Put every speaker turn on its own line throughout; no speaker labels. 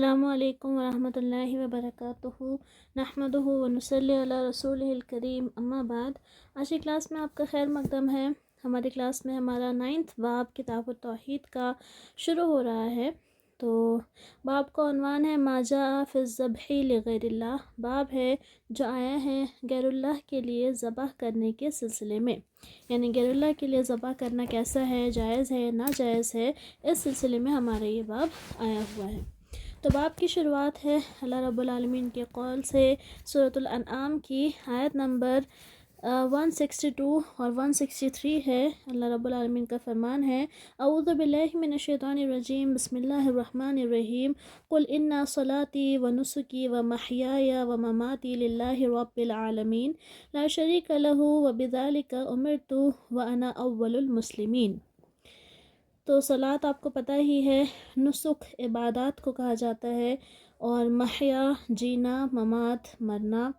السلام علیکم ورحمۃ اللہ وبرکاتہ نحمدہ ونصلی علی رسولہ الکریم اما بعد۔ آج کی کلاس میں آپ کا خیر مقدم ہے۔ ہماری کلاس میں ہمارا 9 باب کتاب التوحید کا شروع ہو رہا ہے۔ تو باب کا عنوان ہے ما جاء فی الذبح لغیر اللہ، باب ہے جو آیا ہے غیر اللہ کے لیے ذبح کرنے کے سلسلے میں، یعنی غیر اللہ کے لیے ذبح کرنا کیسا ہے، جائز ہے ناجائز ہے، اس سلسلے میں ہمارا یہ باب آیا ہوا ہے۔ تو باب کی شروعات ہے اللہ رب العالمین کے قول سے۔ سورۃ الانعام کی آیت نمبر 162 اور 163 ہے۔ اللہ رب العالمین کا فرمان ہے، اعوذ باللہ من الشیطان الرجیم، بسم اللہ الرحمن الرحیم، قل ان صلاتی ونسکی ومحیای ومماتی للہ رب العالمین لا شریک لہ وبذلک امرت وانا اول المسلمین۔ تو صلاۃ آپ کو پتہ ہی ہے، نسک عبادات کو کہا جاتا ہے، اور محیا جینا، ممات مرنا۔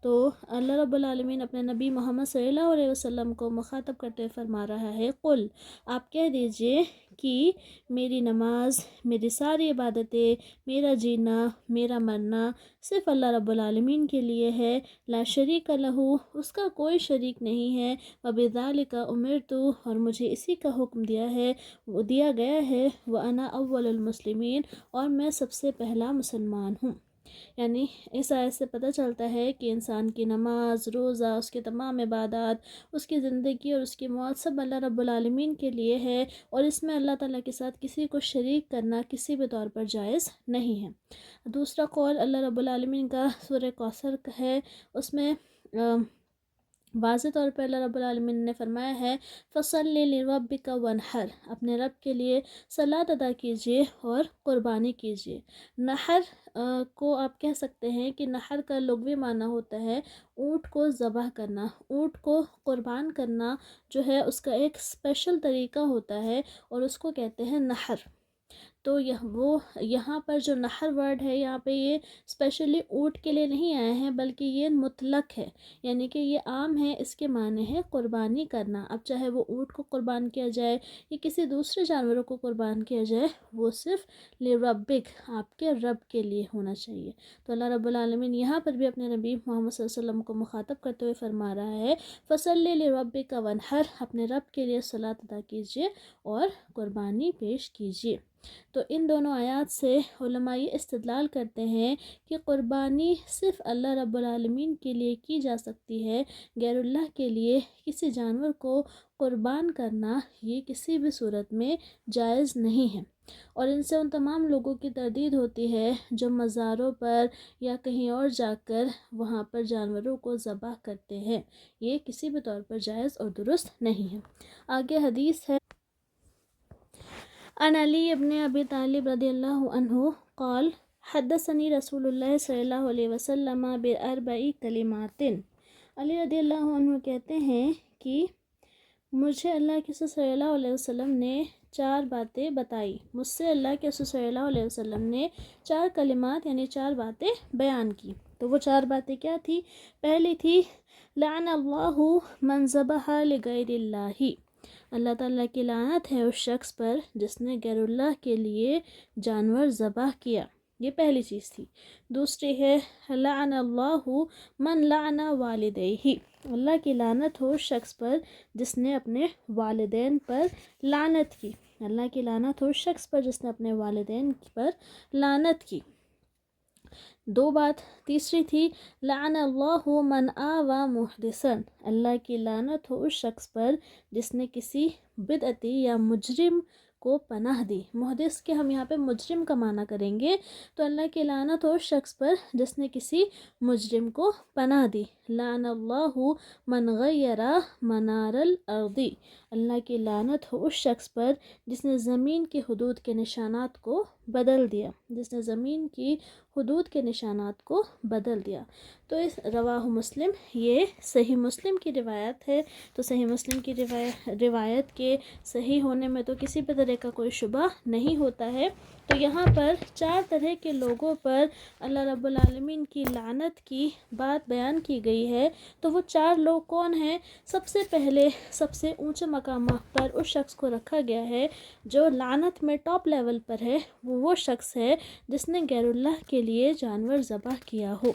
تو اللہ رب العالمین اپنے نبی محمد صلی اللہ علیہ وسلم کو مخاطب کرتے ہوئے فرما رہا ہے، قل، آپ کہہ دیجئے کہ میری نماز، میری ساری عبادتیں، میرا جینا، میرا مرنا صرف اللہ رب العالمین کے لیے ہے، لا شریک لہ، اس کا کوئی شریک نہیں ہے، وبذالک امرت، اور مجھے اسی کا حکم دیا گیا ہے، وانا اول المسلمین، اور میں سب سے پہلا مسلمان ہوں۔ یعنی اس آیت سے پتہ چلتا ہے کہ انسان کی نماز، روزہ، اس کے تمام عبادات، اس کی زندگی اور اس کی موت سب اللہ رب العالمین کے لیے ہے، اور اس میں اللہ تعالیٰ کے ساتھ کسی کو شریک کرنا کسی بھی طور پر جائز نہیں ہے۔ دوسرا قول اللہ رب العالمین کا سورہ کوثر کا ہے، اس میں واضح طور پر اللہ رب العالمین نے فرمایا ہے، فَصَلِّ لِرَبِّكَ وَانْحَرْ، اپنے رب کے لیے صلاۃ ادا کیجیے اور قربانی کیجیے۔ نحر کو آپ کہہ سکتے ہیں کہ نحر کا لغوی معنی ہوتا ہے اونٹ کو ذبح کرنا، اونٹ کو قربان کرنا جو ہے اس کا ایک اسپیشل طریقہ ہوتا ہے، اور اس کو کہتے ہیں نحر۔ تو یہاں پر جو نحر ورڈ ہے، یہاں پہ یہ اسپیشلی اونٹ کے لیے نہیں آئے ہیں، بلکہ یہ مطلق ہے، یعنی کہ یہ عام ہے، اس کے معنی ہے قربانی کرنا۔ اب چاہے وہ اونٹ کو قربان کیا جائے یا کسی دوسرے جانوروں کو قربان کیا جائے، وہ صرف لربک، آپ کے رب کے لیے ہونا چاہیے۔ تو اللہ رب العالمین یہاں پر بھی اپنے نبی محمد صلی اللہ علیہ وسلم کو مخاطب کرتے ہوئے فرما رہا ہے، فَصَلِّ لِرَبِّكَ وَانْحَرْ، اپنے رب کے لیے صلاۃ ادا کیجیے اور قربانی پیش کیجیے۔ تو ان دونوں آیات سے علماء یہ استدلال کرتے ہیں کہ قربانی صرف اللہ رب العالمین کے لیے کی جا سکتی ہے، غیر اللہ کے لیے کسی جانور کو قربان کرنا یہ کسی بھی صورت میں جائز نہیں ہے۔ اور ان سے ان تمام لوگوں کی تردید ہوتی ہے جو مزاروں پر یا کہیں اور جا کر وہاں پر جانوروں کو ذبح کرتے ہیں، یہ کسی بھی طور پر جائز اور درست نہیں ہے۔ آگے حدیث ہے، عن علی ابن ابی طالب رضی اللہ عنہ قال حدثنی رسول اللہ صلی اللہ علیہ وسلم باربع کلمات۔ علی رضی اللہ عنہ کہتے ہیں کہ مجھے اللہ کے رسول صلی اللہ علیہ وسلم نے 4 باتیں بتائی، مجھ سے اللہ کے رسول صلی اللہ علیہ وسلم نے 4 کلمات یعنی 4 باتیں بیان کی۔ تو وہ 4 باتیں کیا تھی؟ پہلی تھی، لعن اللہ من ذبح لغیر اللہ، اللہ تعالیٰ کی لعنت ہے اس شخص پر جس نے غیر اللہ کے لیے جانور ذبح کیا، یہ پہلی چیز تھی۔ دوسری ہے، لعن اللہ من لعن والدیہ، اللہ کی لعنت ہو اس شخص پر جس نے اپنے والدین پر لعنت کی، اللہ کی لعنت ہو اس شخص پر جس نے اپنے والدین پر لعنت کی۔ 2 بات تیسری تھی، لعن اللہ من آوى محدثا، اللہ کی لعنت ہو اس شخص پر جس نے کسی بدعتی یا مجرم کو پناہ دی۔ محدث کے ہم یہاں پہ مجرم کا معنی کریں گے، تو اللہ کی لعنت ہو اس شخص پر جس نے کسی مجرم کو پناہ دی۔ لعن اللہ من غیر منار الارض، اللہ کی لعنت ہو اس شخص پر جس نے زمین کی حدود کے نشانات کو بدل دیا، جس نے زمین کی حدود کے نشانات کو بدل دیا۔ تو اس رواہ مسلم، یہ صحیح مسلم کی روایت ہے۔ تو صحیح مسلم کی روایت کے صحیح ہونے میں تو کسی بھی طرح کا کوئی شبہ نہیں ہوتا ہے، تو یہاں پر 4 طرح کے لوگوں پر اللہ رب العالمین کی لعنت کی بات بیان کی گئی ہے۔ تو وہ 4 لوگ کون ہیں؟ سب سے پہلے سب سے اونچے مقامات پر اس شخص کو رکھا گیا ہے جو لعنت میں ٹاپ لیول پر ہے، وہ شخص ہے جس نے غیر اللہ کے لیے جانور ذبح کیا ہو۔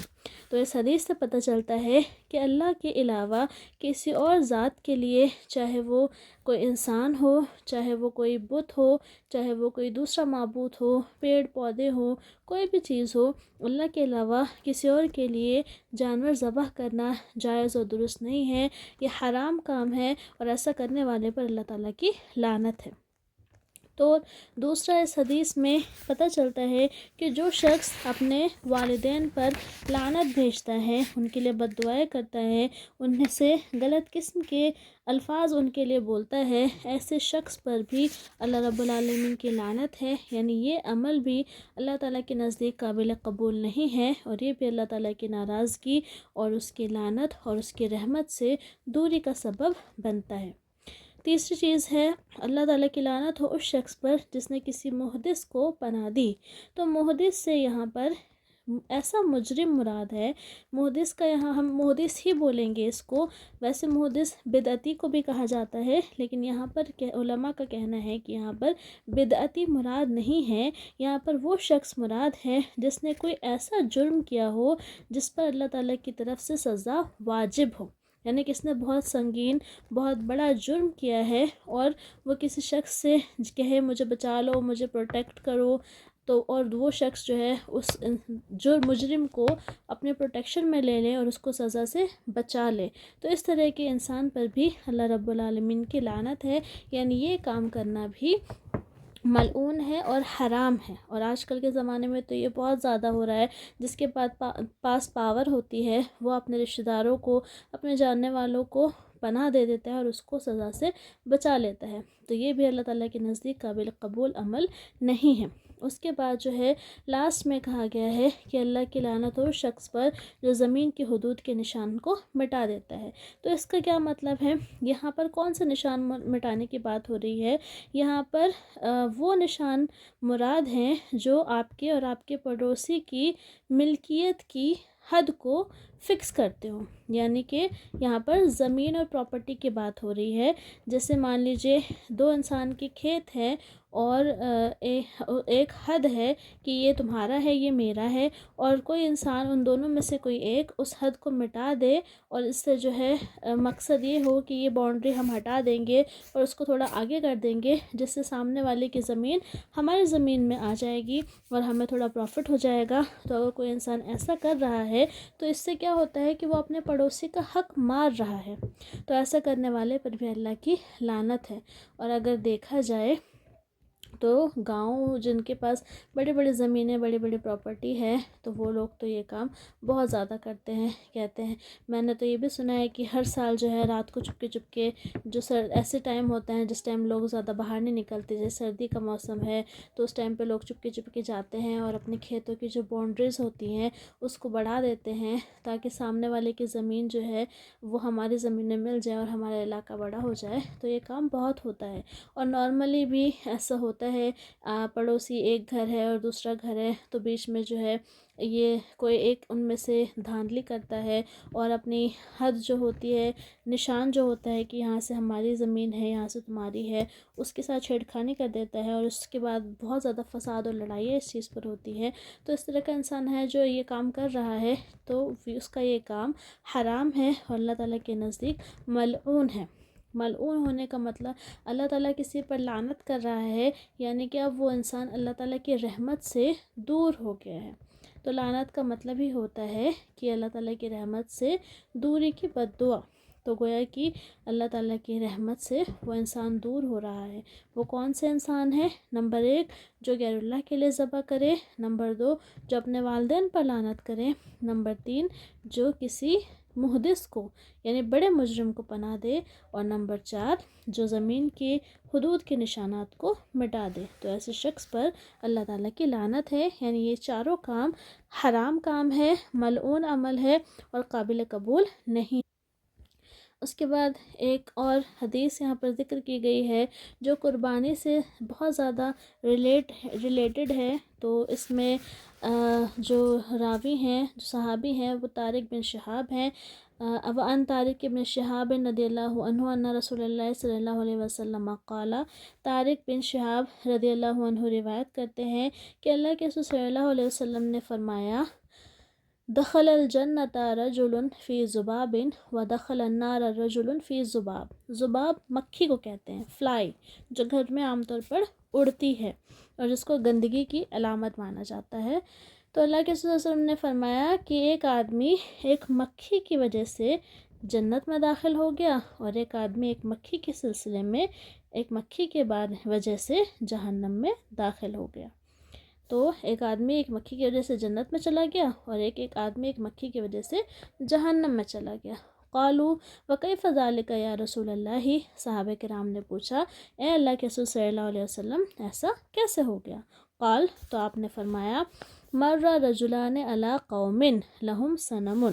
تو اس حدیث سے پتہ چلتا ہے کہ اللہ کے علاوہ کسی اور ذات کے لیے، چاہے وہ کوئی انسان ہو، چاہے وہ کوئی بت ہو، چاہے وہ کوئی دوسرا معبود ہو، پیڑ پودے ہو، کوئی بھی چیز ہو، اللہ کے علاوہ کسی اور کے لیے جانور ذبح کرنا جائز و درست نہیں ہے، یہ حرام کام ہے، اور ایسا کرنے والے پر اللہ تعالیٰ کی لعنت ہے۔ تو دوسرا اس حدیث میں پتہ چلتا ہے کہ جو شخص اپنے والدین پر لعنت بھیجتا ہے، ان کے لیے بد دعائیں کرتا ہے، ان میں سے غلط قسم کے الفاظ ان کے لیے بولتا ہے، ایسے شخص پر بھی اللہ رب العالمین کی لعنت ہے، یعنی یہ عمل بھی اللہ تعالیٰ کے نزدیک قابل قبول نہیں ہے، اور یہ بھی اللہ تعالیٰ کی ناراضگی اور اس کی لعنت اور اس کی رحمت سے دوری کا سبب بنتا ہے۔ تیسری چیز ہے اللہ تعالیٰ کی لعنت ہو اس شخص پر جس نے کسی محدث کو پناہ دی۔ تو محدث سے یہاں پر ایسا مجرم مراد ہے، محدث کا یہاں ہم محدث ہی بولیں گے اس کو، ویسے محدث بدعتی کو بھی کہا جاتا ہے، لیکن یہاں پر علماء کا کہنا ہے کہ یہاں پر بدعتی مراد نہیں ہے، یہاں پر وہ شخص مراد ہے جس نے کوئی ایسا جرم کیا ہو جس پر اللہ تعالیٰ کی طرف سے سزا واجب ہو، یعنی کس نے بہت سنگین بہت بڑا جرم کیا ہے، اور وہ کسی شخص سے کہے مجھے بچا لو، مجھے پروٹیکٹ کرو، تو اور وہ شخص جو ہے اس مجرم کو اپنے پروٹیکشن میں لے لے اور اس کو سزا سے بچا لے، تو اس طرح کے انسان پر بھی اللہ رب العالمین کی لعنت ہے، یعنی یہ کام کرنا بھی ملعون ہے اور حرام ہے۔ اور آج کل کے زمانے میں تو یہ بہت زیادہ ہو رہا ہے، جس کے پاس پاور ہوتی ہے وہ اپنے رشتہ داروں کو، اپنے جاننے والوں کو پناہ دے دیتا ہے اور اس کو سزا سے بچا لیتا ہے، تو یہ بھی اللہ تعالیٰ کے نزدیک قابل قبول عمل نہیں ہے۔ اس کے بعد جو ہے لاسٹ میں کہا گیا ہے کہ اللہ کی لعنت ہو شخص پر جو زمین کی حدود کے نشان کو مٹا دیتا ہے۔ تو اس کا کیا مطلب ہے؟ یہاں پر کون سے نشان مٹانے کی بات ہو رہی ہے؟ یہاں پر وہ نشان مراد ہیں جو آپ کے اور آپ کے پڑوسی کی ملکیت کی حد کو فکس کرتے ہوں، یعنی کہ یہاں پر زمین اور پراپرٹی کی بات ہو رہی ہے۔ جیسے مان لیجئے 2 انسان کے کھیت ہیں اور ایک حد ہے کہ یہ تمہارا ہے یہ میرا ہے، اور کوئی انسان ان دونوں میں سے کوئی ایک اس حد کو مٹا دے، اور اس سے جو ہے مقصد یہ ہو کہ یہ باؤنڈری ہم ہٹا دیں گے اور اس کو تھوڑا آگے کر دیں گے، جس سے سامنے والے کی زمین ہماری زمین میں آ جائے گی اور ہمیں تھوڑا پروفٹ ہو جائے گا۔ تو اگر کوئی انسان ایسا کر رہا ہے تو اس سے کیا ہوتا ہے کہ وہ اپنے پڑوسی کا حق مار رہا ہے، تو ایسا کرنے والے پر بھی اللہ کی لعنت ہے۔ اور اگر دیکھا جائے تو گاؤں جن کے پاس بڑے بڑے زمینیں بڑی بڑی پراپرٹی ہے، تو وہ لوگ تو یہ کام بہت زیادہ کرتے ہیں، کہتے ہیں۔ میں نے تو یہ بھی سنا ہے کہ ہر سال جو ہے رات کو چپ کے جو ایسے ٹائم ہوتا ہے جس ٹائم لوگ زیادہ باہر نہیں نکلتے، جیسے سردی کا موسم ہے تو اس ٹائم پہ لوگ چپ کے جاتے ہیں اور اپنے کھیتوں کی جو باؤنڈریز ہوتی ہیں اس کو بڑھا دیتے ہیں، تاکہ سامنے والے کی زمین جو ہے وہ ہماری زمین میں مل جائے اور ہمارا علاقہ بڑا ہو جائے۔ تو یہ کام بہت ہوتا ہے، اور نارملی بھی ایسا ہوتا ہے، پڑوسی ایک گھر ہے اور دوسرا گھر ہے تو بیچ میں جو ہے یہ کوئی ایک ان میں سے دھاندلی کرتا ہے اور اپنی حد جو ہوتی ہے، نشان جو ہوتا ہے کہ یہاں سے ہماری زمین ہے یہاں سے تمہاری ہے، اس کے ساتھ چھیڑخانی کر دیتا ہے، اور اس کے بعد بہت زیادہ فساد اور لڑائیاں اس چیز پر ہوتی ہے۔ تو اس طرح کا انسان ہے جو یہ کام کر رہا ہے تو اس کا یہ کام حرام ہے اور اللہ تعالیٰ کے نزدیک ملعون ہے۔ ملعون ہونے کا مطلب اللہ تعالیٰ کسی پر لعنت کر رہا ہے، یعنی کہ اب وہ انسان اللہ تعالیٰ کی رحمت سے دور ہو گیا ہے۔ تو لعنت کا مطلب ہی ہوتا ہے کہ اللہ تعالیٰ کی رحمت سے دوری کی بد دعا، تو گویا کہ اللہ تعالیٰ کی رحمت سے وہ انسان دور ہو رہا ہے۔ وہ کون سے انسان ہے؟ نمبر 1 جو غیر اللہ کے لیے ذبح کرے، نمبر 2 جو اپنے والدین پر لعنت کرے، نمبر 3 جو کسی محدث کو یعنی بڑے مجرم کو پناہ دے، اور نمبر 4 جو زمین کی حدود کے نشانات کو مٹا دے۔ تو ایسے شخص پر اللہ تعالیٰ کی لعنت ہے، یعنی یہ چاروں کام حرام کام ہے، ملعون عمل ہے اور قابل قبول نہیں۔ اس کے بعد ایک اور حدیث یہاں پر ذکر کی گئی ہے جو قربانی سے بہت زیادہ ریلیٹڈ ہے. تو اس میں جو راوی ہیں، جو صحابی ہیں، وہ طارق بن شہاب ہیں. وعن طارق بن شہاب رضی اللہ عنہ ان رسول اللہ صلی اللہ علیہ وسلم قال، طارق بن شہاب رضی اللہ عنہ روایت کرتے ہیں کہ اللہ کے رسول صلی اللہ علیہ وسلم نے فرمایا، دخل الجنت رجل فی ذباب ودخل النار رجل فی ذباب. ذباب مکھی کو کہتے ہیں، فلائی، جو گھر میں عام طور پر اڑتی ہے اور جس کو گندگی کی علامت مانا جاتا ہے. تو اللہ کے رسول صلی اللہ علیہ وسلم نے فرمایا کہ ایک آدمی ایک مکھی کی وجہ سے جنت میں داخل ہو گیا، اور ایک آدمی ایک مکھی کے سلسلے میں، ایک مکھی کے وجہ سے جہنم میں داخل ہو گیا. تو ایک آدمی ایک مکھی کی وجہ سے جنت میں چلا گیا، اور ایک آدمی ایک مکھی کی وجہ سے جہنم میں چلا گیا. قالوا وکیف ذلک یا رسول اللہ، صحابہ کرام نے پوچھا، اے اللہ کے رسول صلی اللہ علیہ وسلم، ایسا کیسے ہو گیا؟ قال، تو آپ نے فرمایا، مر رجلان علی قوم لہم صنم،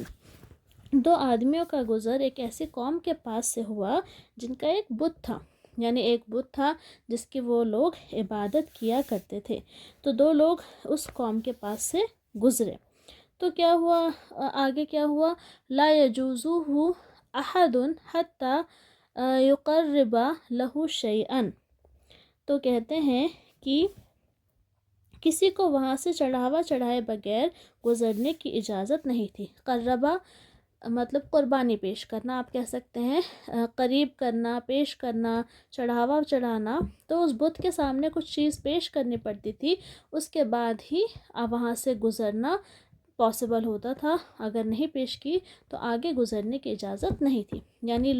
دو آدمیوں کا گزر ایک ایسی قوم کے پاس سے ہوا جن کا ایک بت تھا، یعنی ایک بت تھا جس کی وہ لوگ عبادت کیا کرتے تھے. تو دو لوگ اس قوم کے پاس سے گزرے، تو کیا ہوا، آگے کیا ہوا، لا یجوزہ احد حتی یقرب لہ شیئا. تو کہتے ہیں کہ کسی کو وہاں سے چڑھاوا چڑھائے بغیر گزرنے کی اجازت نہیں تھی. قربا مطلب قربانی پیش کرنا، آپ کہہ سکتے ہیں قریب کرنا، پیش کرنا، چڑھاوا چڑھانا. تو اس بت کے سامنے کچھ چیز پیش کرنی پڑتی تھی، اس کے بعد ہی وہاں سے گزرنا پاسبل ہوتا تھا. اگر نہیں پیش کی تو آگے گزرنے کی اجازت نہیں تھی. یعنی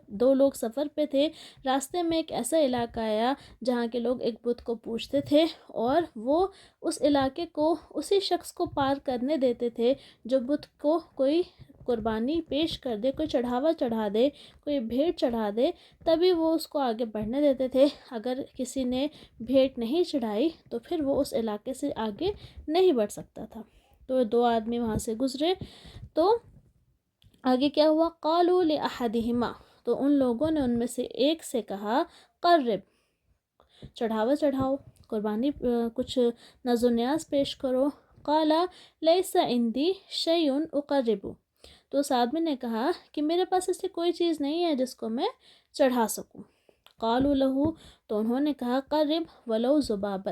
دو لوگ سفر پہ تھے، راستے میں ایک ایسا علاقہ آیا جہاں کے لوگ ایک بت کو پوجتے تھے، اور وہ اس علاقے کو اسی شخص کو پار کرنے دیتے تھے جو بت کو کوئی قربانی پیش کر دے، کوئی چڑھاوا چڑھا دے، کوئی بھیٹ چڑھا دے، تبھی وہ اس کو آگے بڑھنے دیتے تھے. اگر کسی نے بھیٹ نہیں چڑھائی تو پھر وہ اس علاقے سے آگے نہیں بڑھ سکتا تھا. تو دو آدمی وہاں سے گزرے، تو آگے کیا ہوا، قالوا لأحدہما، تو ان لوگوں نے ان میں سے ایک سے کہا، قرب، چڑھاوا چڑھاؤ، قربانی کچھ نذر و نیاز پیش کرو. قال لیس عندی شیء اقرب، تو اس آدمی نے کہا کہ میرے پاس ایسی کوئی چیز نہیں ہے جس کو میں چڑھا سکوں. قالوا لہ، تو انہوں نے کہا، قرب ولو ذبابا،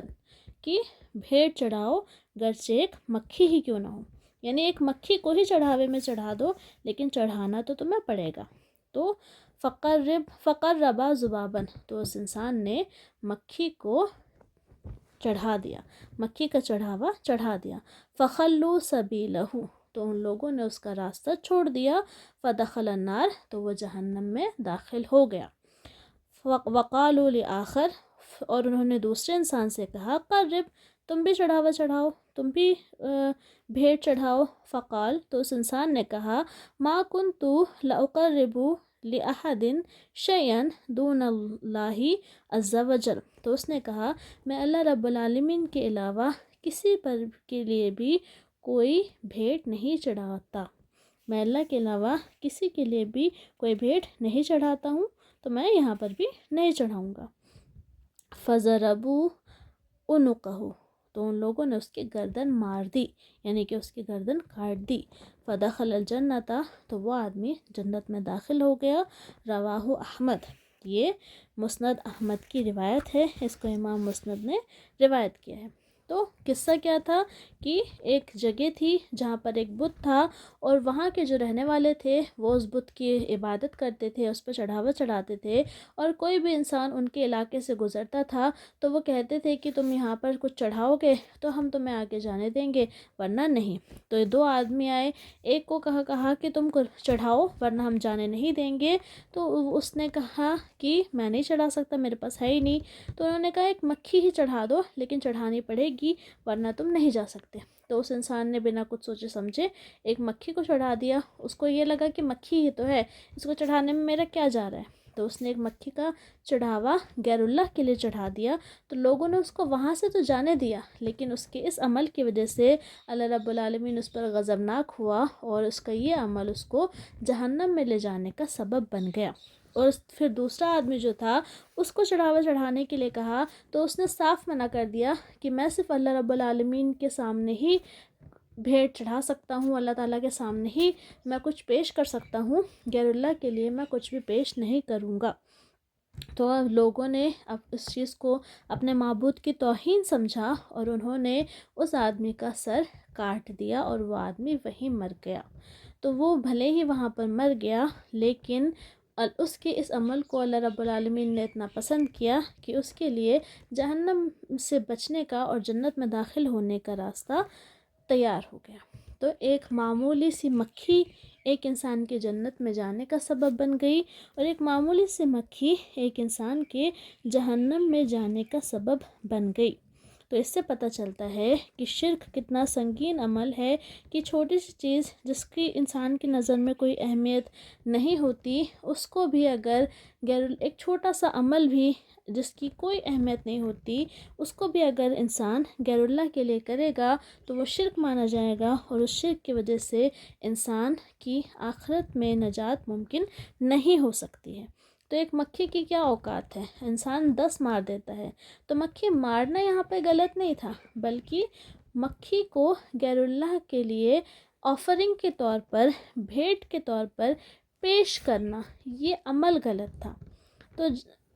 کہ بھیڑ چڑھاؤ گرچہ ایک مکھی ہی کیوں نہ ہو. یعنی ایک مکھی کو ہی چڑھاوے میں چڑھا دو، لیکن چڑھانا تو تمہیں پڑے گا. تو فقربا ذبابا، تو اس انسان نے مکھی کو چڑھا دیا، مکھی کا چڑھاوا چڑھا دیا. فخلوا سبیلہ، تو ان لوگوں نے اس کا راستہ چھوڑ دیا. فدخل النار، تو وہ جہنم میں داخل ہو گیا. وقالوا لآخر، اور انہوں نے دوسرے انسان سے کہا، قرب، تم بھی چڑھاوا چڑھاؤ، تم بھی بھیٹ چڑھاؤ. فقال، تو اس انسان نے کہا، ما کنت لاقرب لأحد شیئا دون اللہ عز وجل، تو اس نے کہا، میں اللہ رب العالمین کے علاوہ کسی پر کے لیے بھی کوئی بھیٹ نہیں چڑھاتا. میں اللہ کے علاوہ کسی کے لیے بھی کوئی بھیٹ نہیں چڑھاتا ہوں، تو میں یہاں پر بھی نہیں چڑھاؤں گا. فضربوا عنقہ، تو ان لوگوں نے اس کی گردن مار دی، یعنی کہ اس کی گردن کاٹ دی. فدخل الجنت، تو وہ آدمی جنت میں داخل ہو گیا. رواہ احمد، یہ مسند احمد کی روایت ہے، اس کو امام مسند نے روایت کیا ہے. تو قصہ کیا تھا کہ ایک جگہ تھی جہاں پر ایک بت تھا، اور وہاں کے جو رہنے والے تھے وہ اس بت کی عبادت کرتے تھے، اس پر چڑھاوا چڑھاتے تھے، اور کوئی بھی انسان ان کے علاقے سے گزرتا تھا تو وہ کہتے تھے کہ تم یہاں پر کچھ چڑھاؤ گے تو ہم تمہیں آگے جانے دیں گے، ورنہ نہیں. تو یہ دو آدمی آئے، ایک کو کہا کہ تم کو چڑھاؤ ورنہ ہم جانے نہیں دیں گے. تو اس نے کہا کہ میں نہیں چڑھا سکتا، میرے پاس ہے ہی نہیں. تو انہوں نے کہا ایک مکھی ہی چڑھا دو، لیکن چڑھانی پڑے گی ورنہ تم نہیں جا سکتے. تو اس انسان نے بنا کچھ سوچے سمجھے ایک مکھی کو چڑھا دیا. اس کو یہ لگا کہ مکھی ہی تو ہے، اس کو چڑھانے میں میرا کیا جا رہا ہے. تو اس نے ایک مکھی کا چڑھاوا غیر اللہ کے لیے چڑھا دیا، تو لوگوں نے اس کو وہاں سے تو جانے دیا، لیکن اس کے اس عمل کی وجہ سے اللہ رب العالمین اس پر غضبناک ہوا، اور اس کا یہ عمل اس کو جہنم میں لے جانے کا سبب بن گیا۔ اور پھر دوسرا آدمی جو تھا اس کو چڑھاوا چڑھانے کے لیے کہا، تو اس نے صاف منع کر دیا کہ میں صرف اللہ رب العالمین کے سامنے ہی بھیٹ چڑھا سکتا ہوں، اللہ تعالیٰ کے سامنے ہی میں کچھ پیش کر سکتا ہوں، غیر اللہ کے لیے میں کچھ بھی پیش نہیں کروں گا۔ تو لوگوں نے اب اس چیز کو اپنے معبود کی توہین سمجھا، اور انہوں نے اس آدمی کا سر کاٹ دیا، اور وہ آدمی وہیں مر گیا۔ تو وہ بھلے ہی وہاں پر مر گیا، لیکن اس کے اس عمل کو اللہ رب العالمین نے اتنا پسند کیا کہ اس کے لیے جہنم سے بچنے کا اور جنت میں داخل ہونے کا راستہ تیار ہو گیا۔ تو ایک معمولی سی مکھی ایک انسان کے جنت میں جانے کا سبب بن گئی، اور ایک معمولی سی مکھی ایک انسان کے جہنم میں جانے کا سبب بن گئی۔ تو اس سے پتہ چلتا ہے کہ شرک کتنا سنگین عمل ہے، کہ چھوٹی سی چیز جس کی انسان کی نظر میں کوئی اہمیت نہیں ہوتی، اس کو بھی اگر ایک چھوٹا سا عمل بھی جس کی کوئی اہمیت نہیں ہوتی، اس کو بھی اگر انسان غیر اللہ کے لیے کرے گا تو وہ شرک مانا جائے گا، اور اس شرک کی وجہ سے انسان کی آخرت میں نجات ممکن نہیں ہو سکتی ہے۔ تو ایک مکھی کی کیا اوقات ہے، انسان 10 مار دیتا ہے، تو مکھی مارنا یہاں پہ غلط نہیں تھا، بلکہ مکھی کو غیر اللہ کے لیے آفرنگ کے طور پر، بھیٹ کے طور پر پیش کرنا، یہ عمل غلط تھا، تو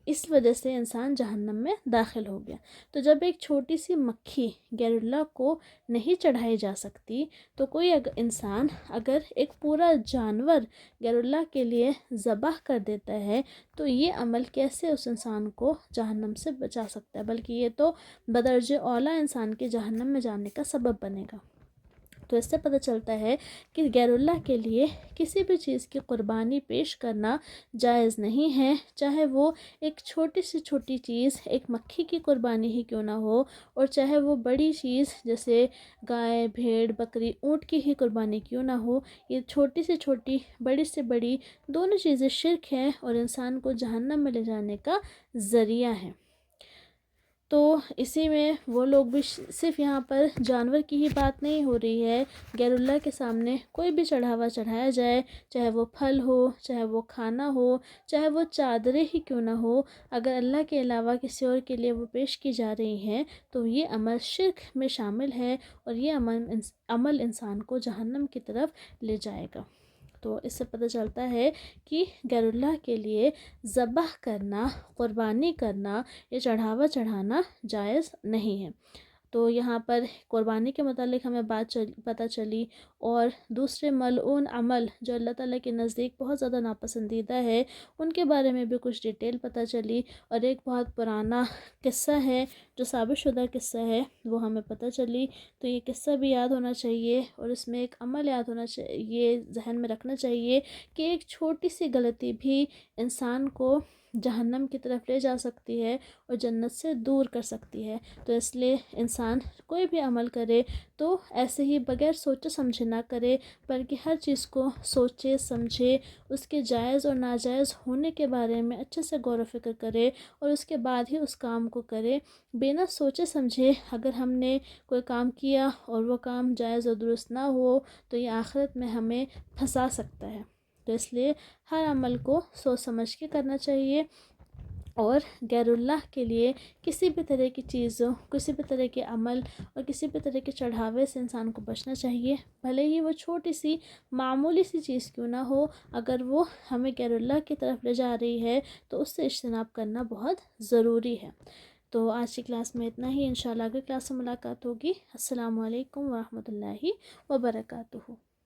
اس وجہ سے انسان جہنم میں داخل ہو گیا۔ تو جب ایک چھوٹی سی مکھی غیر اللہ کو نہیں چڑھائی جا سکتی، تو کوئی انسان اگر ایک پورا جانور غیر اللہ کے لیے ذبح کر دیتا ہے، تو یہ عمل کیسے اس انسان کو جہنم سے بچا سکتا ہے، بلکہ یہ تو بدرجہ اولیٰ انسان کے جہنم میں جانے کا سبب بنے گا۔ تو اس سے پتہ چلتا ہے کہ غیر اللہ کے لیے کسی بھی چیز کی قربانی پیش کرنا جائز نہیں ہے، چاہے وہ ایک چھوٹی سے چھوٹی چیز ایک مکھی کی قربانی ہی کیوں نہ ہو، اور چاہے وہ بڑی چیز جیسے گائے، بھیڑ، بکری، اونٹ کی ہی قربانی کیوں نہ ہو، یہ چھوٹی سے چھوٹی، بڑی سے بڑی دونوں چیزیں شرک ہیں، اور انسان کو جہنم میں لے جانے کا ذریعہ ہیں۔ تو اسی میں وہ لوگ بھی صرف یہاں پر جانور کی ہی بات نہیں ہو رہی ہے، غیر اللہ کے سامنے کوئی بھی چڑھاوا چڑھایا جائے، چاہے وہ پھل ہو، چاہے وہ کھانا ہو، چاہے وہ چادریں ہی کیوں نہ ہو، اگر اللہ کے علاوہ کسی اور کے لیے وہ پیش کی جا رہی ہیں تو یہ عمل شرک میں شامل ہے، اور یہ عمل انسان کو جہنم کی طرف لے جائے گا۔ تو اس سے پتہ چلتا ہے کہ غیر اللہ کے لیے ذبح کرنا، قربانی کرنا، یہ چڑھاوا چڑھانا جائز نہیں ہے۔ تو یہاں پر قربانی کے متعلق ہمیں بات پتہ چلی، اور دوسرے ملعون عمل جو اللہ تعالیٰ کے نزدیک بہت زیادہ ناپسندیدہ ہے، ان کے بارے میں بھی کچھ ڈیٹیل پتہ چلی، اور ایک بہت پرانا قصہ ہے جو ثابت شدہ قصہ ہے وہ ہمیں پتہ چلی۔ تو یہ قصہ بھی یاد ہونا چاہیے، اور اس میں ایک عمل یاد ہونا چاہیے، یہ ذہن میں رکھنا چاہیے کہ ایک چھوٹی سی غلطی بھی انسان کو جہنم کی طرف لے جا سکتی ہے اور جنت سے دور کر سکتی ہے۔ تو اس لیے انسان کوئی بھی عمل کرے تو ایسے ہی بغیر سوچے سمجھے نہ کرے، بلکہ ہر چیز کو سوچے سمجھے، اس کے جائز اور ناجائز ہونے کے بارے میں اچھے سے غور و فکر کرے، اور اس کے بعد ہی اس کام کو کرے۔ بنا سوچے سمجھے اگر ہم نے کوئی کام کیا اور وہ کام جائز اور درست نہ ہو تو یہ آخرت میں ہمیں پھنسا سکتا ہے۔ تو اس لیے ہر عمل کو سوچ سمجھ کے کرنا چاہیے، اور غیر اللہ کے لیے کسی بھی طرح کی چیزوں، کسی بھی طرح کے عمل اور کسی بھی طرح کے چڑھاوے سے انسان کو بچنا چاہیے، بھلے ہی وہ چھوٹی سی معمولی سی چیز کیوں نہ ہو، اگر وہ ہمیں غیر اللہ کی طرف لے جا رہی ہے تو اس سے اجتناب کرنا بہت ضروری ہے۔ تو آج کی کلاس میں اتنا ہی، انشاءاللہ اگلی کلاس میں ملاقات ہوگی۔ السلام علیکم ورحمۃ اللہ وبرکاتہ۔